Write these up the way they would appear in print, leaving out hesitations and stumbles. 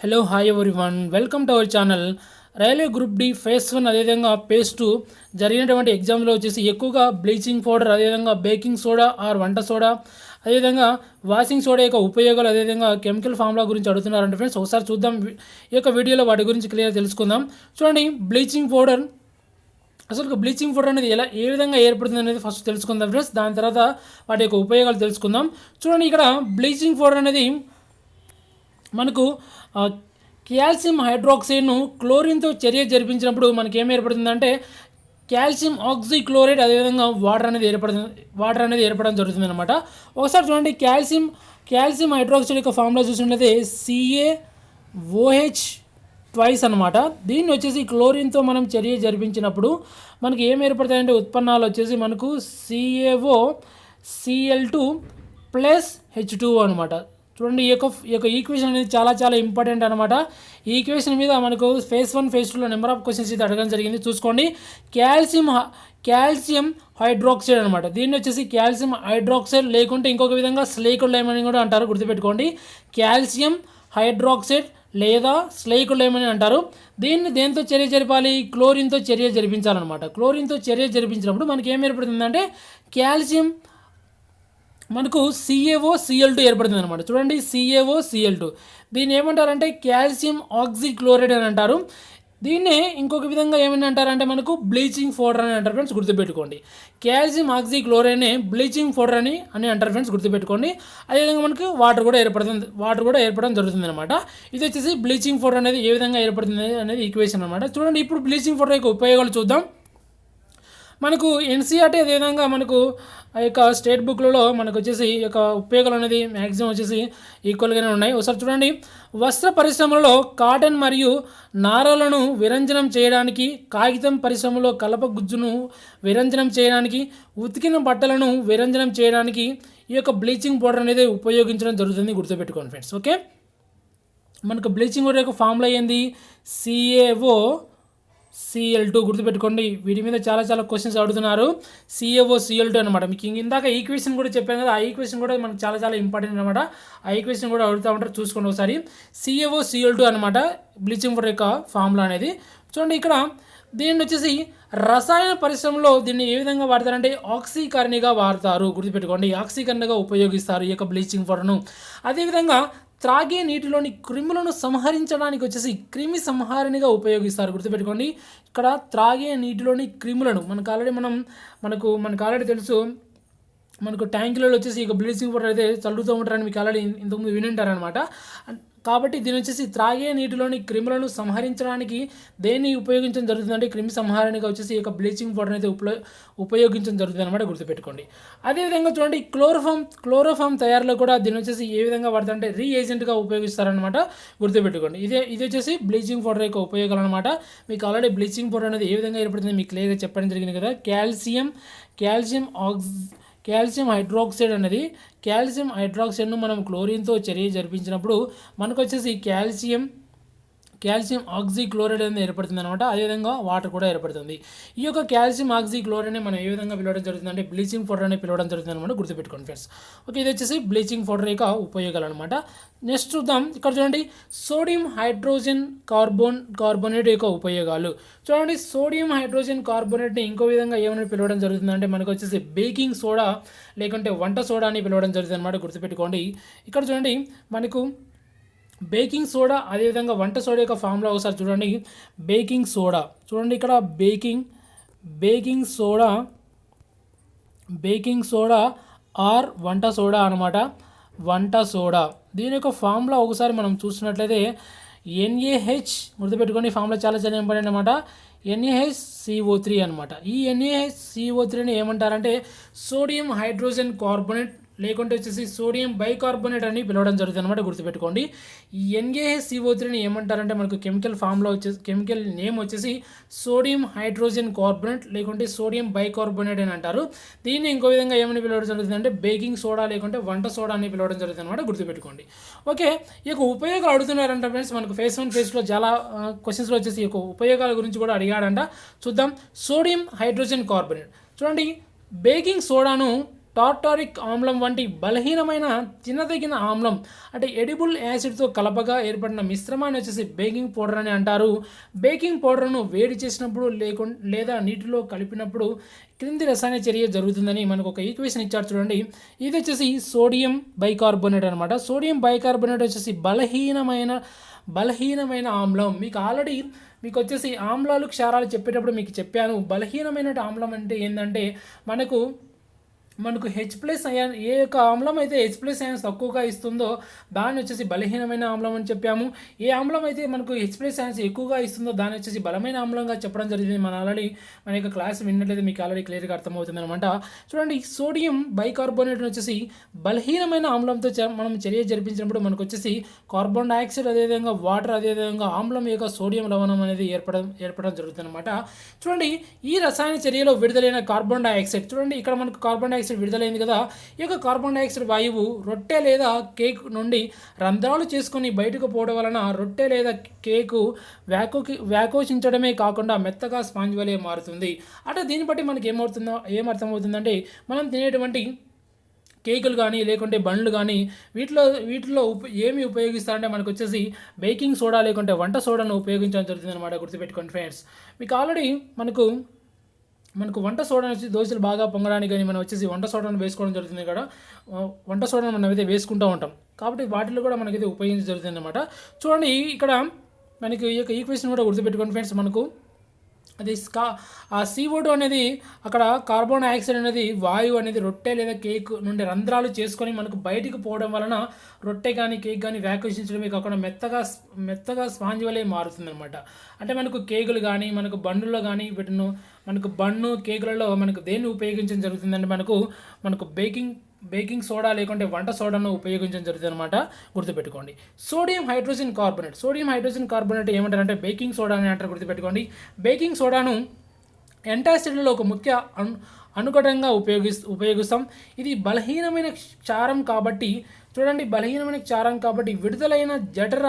Hello hi everyone, welcome to our channel. Railway group D phase 1 అదేవిధంగా phase 2 జరిగినటువంటి ఎగ్జామ్లో వచ్చేసి ఎక్కువగా బ్లీచింగ్ పౌడర్, అదేవిధంగా బేకింగ్ సోడా ఆర్ వంట సోడా, అదేవిధంగా వాషింగ్ సోడా యొక్క ఉపయోగాలు, అదేవిధంగా కెమికల్ ఫార్ములా గురించి అడుగుతున్నారంటే ఫ్రెండ్స్, ఒకసారి చూద్దాం. ఈ యొక్క వీడియోలో వాటి గురించి క్లియర్ తెలుసుకుందాం. చూడండి, బ్లీచింగ్ పౌడర్ అసలు బ్లీచింగ్ పౌడర్ అనేది ఏ విధంగా ఏర్పడుతుంది అనేది ఫస్ట్ తెలుసుకుందాం ఫ్రెండ్స్. దాని తర్వాత వాటి యొక్క ఉపయోగాలు తెలుసుకుందాం. చూడండి, ఇక్కడ బ్లీచింగ్ పౌడర్ అనేది మనకు కాల్షియం హైడ్రాక్సైడ్ను క్లోరిన్తో చర్య జరిపించినప్పుడు మనకి ఏం ఏర్పడుతుందంటే కాల్షియం ఆక్సీక్లోరైడ్, అదేవిధంగా వాటర్ అనేది ఏర్పడడం జరుగుతుంది అనమాట. ఒకసారి చూడండి, కాల్షియం హైడ్రాక్సైడ్ యొక్క ఫార్ములా చూసినట్లయితే CaOH ట్వైస్ అనమాట. దీన్ని వచ్చేసి క్లోరిన్తో మనం చర్య జరిపించినప్పుడు మనకి ఏం ఏర్పడతాయంటే ఉత్పన్నాలు వచ్చేసి మనకు CaOCl2 + H2O అనమాట. చూడండి, ఈ యొక్క ఈక్వేషన్ అనేది చాలా ఇంపార్టెంట్ అనమాట. ఈ ఈక్వేషన్ మీద మనకు ఫేజ్ 1 ఫేజ్ 2లో నెంబర్ ఆఫ్ క్వశ్చన్స్ ఇది అడగడం జరిగింది. చూసుకోండి, కాల్షియం హైడ్రాక్సైడ్ అనమాట. దీన్ని వచ్చేసి కాల్షియం హైడ్రాక్సైడ్ లేకుంటే ఇంకొక విధంగా స్లేకుడ్ లైమ్ అని కూడా అంటారు, గుర్తుపెట్టుకోండి. కాల్షియం హైడ్రాక్సైడ్ లేదా స్లేకుడ్ లైమ్ అని అంటారు. దీన్ని దేంతో చర్య జరిపాలి? క్లోరిన్తో చర్య జరిపించాలన్నమాట. క్లోరిన్తో చర్య జరిపించినప్పుడు మనకి ఏం ఏర్పడుతుందంటే కాల్షియం మనకు CaOCl2 ఏర్పడుతుంది అనమాట. చూడండి, CaOCl2 దీన్ని ఏమంటారంటే కాల్షియం ఆక్సీక్లోరైడ్ అని అంటారు. దీన్నే ఇంకొక విధంగా ఏమని అంటారంటే మనకు బ్లీచింగ్ పౌడర్ అని అంటారు ఫ్రెండ్స్, గుర్తుపెట్టుకోండి. కాల్షియం ఆక్సీక్లోరైడ్ని బ్లీచింగ్ పౌడర్ అని అంటారు ఫ్రెండ్స్, గుర్తుపెట్టుకోండి. అదేవిధంగా మనకు వాటర్ కూడా ఏర్పడడం జరుగుతుంది అనమాట. ఇది వచ్చేసి బ్లీచింగ్ పౌడర్ అనేది ఏ విధంగా ఏర్పడుతుంది అనేది ఈక్వేషన్ అనమాట. చూడండి, ఇప్పుడు బ్లీచింగ్ పౌడర్ యొక్క ఉపయోగాలు చూద్దాం. మనకు NCERT అదేవిధంగా మనకు ఆ యొక్క స్టేట్ బుక్లలో మనకు వచ్చేసి ఈ యొక్క ఉపయోగాలు అనేది మ్యాక్సిమం వచ్చేసి ఈక్వల్గానే ఉన్నాయి. ఒకసారి చూడండి, వస్త్ర పరిశ్రమలో కాటన్ మరియు నారలను విరంజనం చేయడానికి, కాగితం పరిశ్రమలో కలప గుజ్జును విరంజనం చేయడానికి, ఉతికిన బట్టలను విరంజనం చేయడానికి ఈ యొక్క బ్లీచింగ్ పౌడర్ అనేది ఉపయోగించడం జరుగుతుంది, గుర్తుపెట్టుకోండి ఫ్రెండ్స్. ఓకే, మనకు బ్లీచింగ్ పౌడర్ యొక్క ఫార్ములా ఏంది? CaOCl2 గుర్తుపెట్టుకోండి. వీటి మీద చాలా క్వశ్చన్స్ అడుగుతున్నారు. CaOCl2 అనమాట. మీకు ఇందాక ఈక్వేషన్ కూడా చెప్పాను కదా, ఆ ఈక్వేషన్ కూడా మనకు చాలా ఇంపార్టెంట్ అనమాట. ఆ ఈక్వేషన్ కూడా అడుగుతూ ఉంటారు, చూసుకోండి ఒకసారి. CaOCl2 అనమాట బ్లీచింగ్ పౌడర్ యొక్క ఫార్ములా అనేది. చూడండి, ఇక్కడ దీన్ని వచ్చేసి రసాయన పరిశ్రమలో దీన్ని ఏ విధంగా వాడతారంటే ఆక్సీకరణిగా వాడతారు, గుర్తుపెట్టుకోండి. ఆక్సీకరణగా ఉపయోగిస్తారు ఈ యొక్క బ్లీచింగ్ పౌడర్ను. అదేవిధంగా త్రాగే నీటిలోని క్రిములను సంహరించడానికి వచ్చేసి క్రిమి సంహారిణిగా ఉపయోగిస్తారు, గుర్తుపెట్టుకోండి. ఇక్కడ త్రాగే నీటిలోని క్రిములను మనకు ఆల్రెడీ తెలుసు. మనకు ట్యాంకులలో వచ్చేసి ఇక బ్లీచింగ్ పౌడర్ అయితే చల్లుతూ ఉంటారని మీకు ఆల్రెడీ ఇంతకుముందు వినింటారనమాట. కాబట్టి దీని వచ్చేసి త్రాగే నీటిలోని క్రిములను సంహరించడానికి దేన్ని ఉపయోగించడం జరుగుతుందంటే క్రిమి సంహారణగా వచ్చేసి ఈ యొక్క బ్లీచింగ్ పౌడర్ అయితే ఉపయోగించడం జరుగుతుంది అనమాట, గుర్తుపెట్టుకోండి. అదేవిధంగా చూడండి, క్లోరోఫామ్ తయారీలో కూడా దీని వచ్చేసి ఏ విధంగా వాడతారంటే రీఏజెంట్గా ఉపయోగిస్తారనమాట, గుర్తుపెట్టుకోండి. ఇది వచ్చేసి బ్లీచింగ్ పౌడర్ యొక్క ఉపయోగాలు అనమాట. మీకు ఆల్రెడీ బ్లీచింగ్ పౌడర్ అనేది ఏ విధంగా ఏర్పడుతుంది మీకు క్లియర్గా చెప్పడం జరిగింది కదా. కాల్షియం హైడ్రాక్సైడ్ను మనం క్లోరిన్తో చర్య జరిపించినప్పుడు మనకు వచ్చేసి కాల్షియం ఆక్సీక్లోరైడ్ అనేది ఏర్పడుతుంది అనమాట. అదేవిధంగా వాటర్ కూడా ఏర్పడుతుంది. ఈ యొక్క కాల్షియం ఆక్సీక్లోరైడ్ని మనం ఏ విధంగా పిలవడం జరుగుతుంది అంటే బ్లీచింగ్ పౌడర్ అని పిలవడం జరుగుతుంది అనమాట, గుర్తుపెట్టుకోండి ఫ్రెండ్స్. ఓకే, ఇది వచ్చేసి బ్లీచింగ్ పౌడర్ యొక్క ఉపయోగాలు అనమాట. నెక్స్ట్ చూద్దాం. ఇక్కడ చూడండి, సోడియం హైడ్రోజన్ కార్బోనేట్ యొక్క ఉపయోగాలు. చూడండి, సోడియం హైడ్రోజన్ కార్బోనేట్ని ఇంకో విధంగా ఏమైనా పిలవడం జరుగుతుంది అంటే మనకు వచ్చేసి బేకింగ్ సోడా లేకుంటే వంట సోడా అని పిలవడం జరుగుతుంది అనమాట, గుర్తుపెట్టుకోండి. ఇక్కడ చూడండి, మనకు బేకింగ్ సోడా అదేవిధంగా వంట సోడా యొక్క ఫార్ములా ఒకసారి చూడండి. బేకింగ్ సోడా చూడండి, ఇక్కడ బేకింగ్ సోడా ఆర్ వంట సోడా అనమాట. వంట సోడా దీని యొక్క ఫార్ములా ఒకసారి మనం చూసినట్లయితే NaH, గుర్తుపెట్టుకోండి. ఫార్ములా చాలా ఇంపార్టెంట్ అనమాట. NaHCO3 అనమాట. ఈ NaHCO3ని ఏమంటారంటే సోడియం హైడ్రోజన్ కార్బోనేట్ లేకుంటే వచ్చేసి సోడియం బైకార్బోనేట్ అని పిలవడం జరుగుతుంది అనమాట, గుర్తుపెట్టుకోండి. ఈ NaHCO3ని ఏమంటారంటే మనకు కెమికల్ నేమ్ వచ్చేసి సోడియం హైడ్రోజన్ కార్బోనేట్ లేకుంటే సోడియం బైకార్బోనేట్ అని అంటారు. దీన్ని ఇంకో విధంగా ఏమని పిలవడం జరుగుతుంది అంటే బేకింగ్ సోడా లేకుంటే వంట సోడా అని పిలవడం జరుగుతుంది అనమాట, గుర్తుపెట్టుకోండి. ఓకే, ఈ యొక్క ఉపయోగాలు అడుగుతున్నారంట ఫ్రెండ్స్. మనకు ఫేజ్ 1 ఫేజ్లో చాలా క్వశ్చన్స్లో వచ్చేసి ఈ యొక్క ఉపయోగాల గురించి కూడా అడిగాడంట. చూద్దాం. సోడియం హైడ్రోజన్ కార్బోనేట్ చూడండి, బేకింగ్ సోడాను టార్టారిక్ ఆమ్లం వంటి బలహీనమైన తినదగిన ఆమ్లం అంటే ఎడిబుల్ యాసిడ్తో కలపగా ఏర్పడిన మిశ్రమాన్ని వచ్చేసి బేకింగ్ పౌడర్ అని అంటారు. బేకింగ్ పౌడర్ను వేడి చేసినప్పుడు లేదా నీటిలో కలిపినప్పుడు క్రింది రసాయన చర్య జరుగుతుందని మనకు ఒక ఈక్వేషన్ ఇచ్చారు చూడండి. ఇది వచ్చేసి సోడియం బైకార్బోనేట్ అనమాట. సోడియం బైకార్బోనేట్ వచ్చేసి బలహీనమైన ఆమ్లం. మీకు వచ్చేసి ఆమ్లాలు క్షారాలు చెప్పేటప్పుడు మీకు చెప్పాను. బలహీనమైన ఆమ్లం అంటే ఏంటంటే మనకు H+ అయాన్, ఏ యొక్క ఆమ్లం అయితే H+ అయాన్స్ తక్కువగా ఇస్తుందో దాన్ని వచ్చేసి బలహీనమైన ఆమ్లం అని చెప్పాము. ఏ ఆమ్లం అయితే మనకు H+ అయాన్స్ ఎక్కువగా ఇస్తుందో దాన్ని వచ్చేసి బలమైన ఆమ్లంగా చెప్పడం జరిగింది. మన యొక్క క్లాస్ విన్నట్లయితే మీకు ఆల్రెడీ క్లియర్గా అర్థమవుతుంది అనమాట. చూడండి, సోడియం బైకార్బోనేట్ వచ్చేసి బలహీనమైన ఆమ్లంతో మనం చర్య జరిపించినప్పుడు మనకు వచ్చేసి కార్బన్ డైఆక్సైడ్, అదేవిధంగా వాటర్, అదేవిధంగా ఆమ్లం యొక్క సోడియం లవణం అనేది ఏర్పడడం జరుగుతుంది అనమాట. చూడండి, ఈ రసాయన చర్యలో విడుదలైన కార్బన్ డైఆక్సైడ్, చూడండి ఇక్కడ మనకు కార్బన్ డైఆక్సైడ్ విడుదలైంది కదా. ఈ యొక్క కార్బన్ డైఆక్సైడ్ వాయువు రొట్టె లేదా కేక్ నుండి రంధ్రాలు చేసుకొని బయటకు పోవడం వలన రొట్టె లేదా కేకు వ్యాకోచించడమే కాకుండా మెత్తగా స్పాంజ్ వలె మారుతుంది. అంటే దీన్ని బట్టి మనకి ఏమర్థమవుతుందంటే మనం తినేటువంటి కేకులు కానీ లేకుంటే బండ్లు కానీ వీటిలో ఏమి ఉపయోగిస్తారంటే మనకు వచ్చేసి బేకింగ్ సోడా లేకుంటే వంట సోడాను ఉపయోగించడం జరుగుతుంది అనమాట. గుర్తుపెట్టుకోండి ఫ్రెండ్స్. మీకు ఆల్రెడీ మనకు వంట సోడా వచ్చి దోశలు బాగా పొంగడానికి కానీ మనం వచ్చేసి వంట సోడాను వేసుకోవడం జరుగుతుంది కదా. వంట సోడాను మనం అయితే వేసుకుంటూ ఉంటాం కాబట్టి వాటిలో కూడా మనకైతే ఉపయోగించడం జరుగుతుంది అనమాట. చూడండి, ఇక్కడ మనకి ఈ యొక్క ఈక్వేషన్ కూడా గుర్తుపెట్టుకోండి ఫ్రెండ్స్. మనకు అది ఆ CO2 అనేది అక్కడ కార్బన్ డైఆక్సైడ్ అనేది వాయువు అనేది రొట్టె లేదా కేక్ నుండి రంధ్రాలు చేసుకొని మనకు బయటికి పోవడం వలన రొట్టె కానీ కేక్ కానీ వ్యాకోచించడమే కాకుండా మెత్తగా స్పాంజ్ వలె మారుతుంది అనమాట. అంటే మనకు కేకులు కానీ మనకు బండ్లలో కానీ మనకు బన్ను కేకులలో మనకు దేన్ని ఉపయోగించడం జరుగుతుందంటే మనకు బేకింగ్ సోడా లేకుంటే వంట సోడాను ఉపయోగించడం జరుగుతుంది అనమాట. గుర్తుపెట్టుకోండి. సోడియం హైడ్రోజన్ కార్బోనేట్ ఏమంటారంటే బేకింగ్ సోడా అని అంటారు. గుర్తుపెట్టుకోండి. బేకింగ్ సోడాను యాంటాసిడ్లలో ఒక ముఖ్య అనుకటంగా ఉపయోగిస్తాం. ఇది బలహీనమైన క్షారం కాబట్టి విడుదలైన జఠర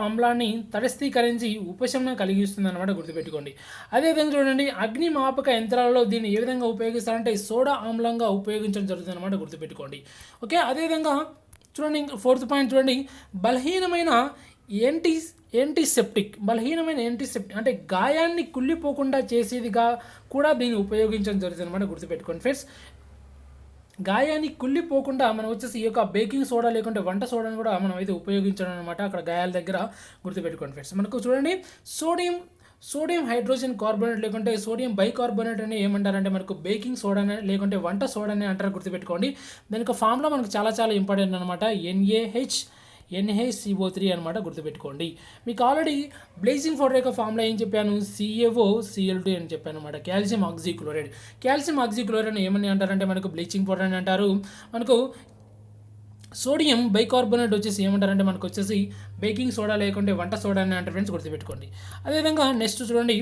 ఆమ్లాన్ని తటస్థీకరించి ఉపశమనం కలిగిస్తుంది అనమాట. గుర్తుపెట్టుకోండి. అదేవిధంగా చూడండి, అగ్నిమాపక యంత్రాలలో దీన్ని ఏ విధంగా ఉపయోగిస్తారంటే సోడా ఆమ్లంగా ఉపయోగించడం జరుగుతుంది అనమాట. గుర్తుపెట్టుకోండి. ఓకే, అదేవిధంగా చూడండి, 4th పాయింట్ చూడండి, బలహీనమైన యాంటీసెప్టిక్ అంటే గాయాన్ని కుళ్ళిపోకుండా చేసేదిగా కూడా దీన్ని ఉపయోగించడం జరుగుతుంది అనమాట. గుర్తుపెట్టుకోండి ఫ్రెండ్స్. గాయాన్ని కుళ్ళిపోకుండా మనం వచ్చేసి ఈ యొక్క బేకింగ్ సోడా లేకుంటే వంట సోడాని కూడా మనం అయితే ఉపయోగించడం అనమాట అక్కడ గాయాల దగ్గర. గుర్తుపెట్టుకోండి ఫ్రెండ్స్. మనకు చూడండి, సోడియం హైడ్రోజన్ కార్బోనేట్ లేకుంటే సోడియం బైకార్బోనేట్ అని ఏమంటారంటే మనకు బేకింగ్ సోడానే లేకుంటే వంట సోడానే అంటారు. గుర్తుపెట్టుకోండి. దానికి ఫార్ములా మనకు చాలా ఇంపార్టెంట్ అనమాట. NaHCO3 అనమాట. గుర్తుపెట్టుకోండి. మీకు ఆల్రెడీ బ్లీచింగ్ పౌడర్ యొక్క ఫార్ములా ఏం చెప్పాను? CaOCl2 అని చెప్పాను అనమాట. కాల్షియం ఆక్సిక్లోరైడ్ ఏమని అంటారంటే మనకు బ్లీచింగ్ పౌడర్ అని అంటారు. మనకు సోడియం బైకార్బోనేట్ వచ్చేసి ఏమంటారంటే మనకు వచ్చేసి బేకింగ్ సోడా లేకుంటే వంట సోడా అని అంటారు ఫ్రెండ్స్. గుర్తుపెట్టుకోండి. అదేవిధంగా నెక్స్ట్ చూడండి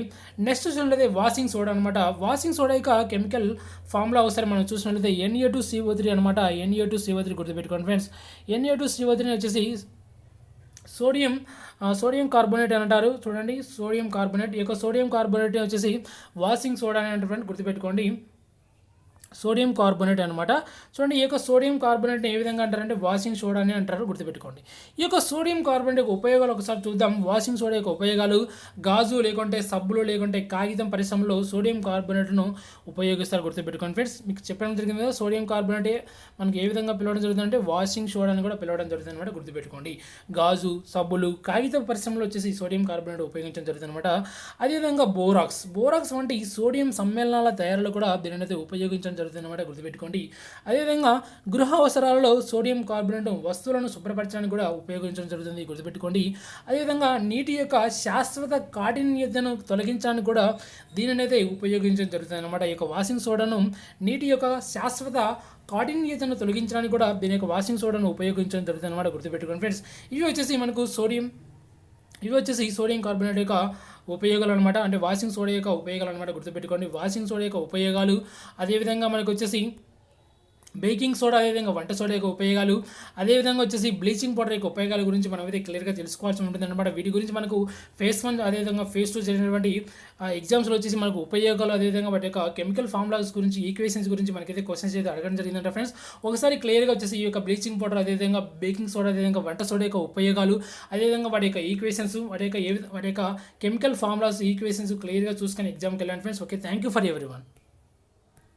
వాషింగ్ సోడా అనమాట. వాషింగ్ సోడా యొక్క కెమికల్ ఫార్ములా ఒకసారి మనం చూసినట్లయితే Na2CO3 అనమాట. Na2CO3 గుర్తుపెట్టుకోండి ఫ్రెండ్స్. Na2CO3 వచ్చేసి సోడియం కార్బోనేట్ అని అంటారు. చూడండి, సోడియం కార్బోనేట్. ఈ యొక్క సోడియం కార్బోనేట్ వచ్చేసి వాషింగ్ సోడా అని అంటారు ఫ్రెండ్స్. గుర్తుపెట్టుకోండి. సోడియం కార్బోనేట్ అనమాట. చూడండి, ఈ యొక్క సోడియం కార్బోనేట్ని ఏ విధంగా అంటారంటే వాషింగ్ సోడా అని అంటారు. గుర్తుపెట్టుకోండి. ఈ యొక్క సోడియం కార్బోనేట్ యొక్క ఉపయోగాలు ఒకసారి చూద్దాం. వాషింగ్ సోడా యొక్క ఉపయోగాలు: గాజు లేకుంటే సబ్బులు లేకుంటే కాగితం పరిశ్రమలో సోడియం కార్బోనేట్ను ఉపయోగిస్తారు. గుర్తుపెట్టుకోండి ఫ్రెండ్స్. మీకు చెప్పడం జరిగింది కదా, సోడియం కార్బోనేట్ మనకి ఏ విధంగా పిలవడం జరుగుతుందంటే వాషింగ్ సోడా అని కూడా పిలవడం జరుగుతుంది అనమాట. గుర్తుపెట్టుకోండి. గాజు, సబ్బులు, కాగితం పరిశ్రమలో వచ్చేసి సోడియం కార్బోనేట్ ఉపయోగించడం జరుగుతుంది అనమాట. అదేవిధంగా బోరాక్స్ వంటి సోడియం సమ్మేళనాల తయారీలో కూడా దీనిని ఉపయోగించడం జరుగుతుంది అనమాట. గుర్తుపెట్టుకోండి. అదేవిధంగా గృహ అవసరాలలో సోడియం కార్బోనేట్ వస్తువులను శుభ్రపరచడానికి కూడా ఉపయోగించడం జరుగుతుంది. గుర్తుపెట్టుకోండి. అదేవిధంగా నీటి యొక్క శాశ్వత కాఠిన్యతను తొలగించడానికి కూడా దీనిని అయితే ఉపయోగించడం జరుగుతుంది అనమాట. ఈ యొక్క వాషింగ్ సోడాను నీటి యొక్క శాశ్వత కాఠిన్యతను తొలగించడానికి కూడా దీని యొక్క వాషింగ్ సోడాను ఉపయోగించడం జరుగుతుంది అనమాట. గుర్తుపెట్టుకోండి ఫ్రెండ్స్. ఇవి వచ్చేసి సోడియం కార్బోనేట్ యొక్క ఉపయోగాలు అనమాట. అంటే వాషింగ్ సోడా యొక్క ఉపయోగాలు అనమాట. గుర్తుపెట్టుకోండి. వాషింగ్ సోడా యొక్క ఉపయోగాలు. అదేవిధంగా మనకు వచ్చేసి బేకింగ్ సోడా అదేవిధంగా వంట సోడా యొక్క ఉపయోగాలు, అదేవిధంగా వచ్చేసి బ్లీచింగ్ పౌడర్ యొక్క ఉపయోగాల గురించి మనం అయితే క్లియర్గా తెలుసుకోవాల్సి ఉంటుంది అనమాట. వీటి గురించి మనకు ఫేస్ 1 అదేవిధంగా ఫేస్ 2 జరిగినటువంటి ఎగ్జామ్స్లో వచ్చేసి మనకు ఉపయోగాలు, అదేవిధంగా వాటి యొక్క కెమికల్ ఫార్ములాస్ గురించి, ఈక్వేషన్స్ గురించి మనకైతే క్వశ్చన్స్ అయితే అడగడం జరిగిందంట ఫ్రెండ్స్. ఒకసారి క్లియర్గా వచ్చేసి ఈ యొక్క బ్లీచింగ్ పౌడర్, అదేవిధంగా బేకింగ్ సోడా, అదేవిధంగా వంట సోడా యొక్క ఉపయోగాలు, అదేవిధంగా వాటి యొక్క ఈక్వేషన్స్, వాటి యొక్క కెమికల్ ఫార్ములాస్, ఈక్వేషన్స్ క్లియర్గా చూసుకొని ఎగ్జామ్కి వెళ్ళండి friends. Okay, thank you for everyone.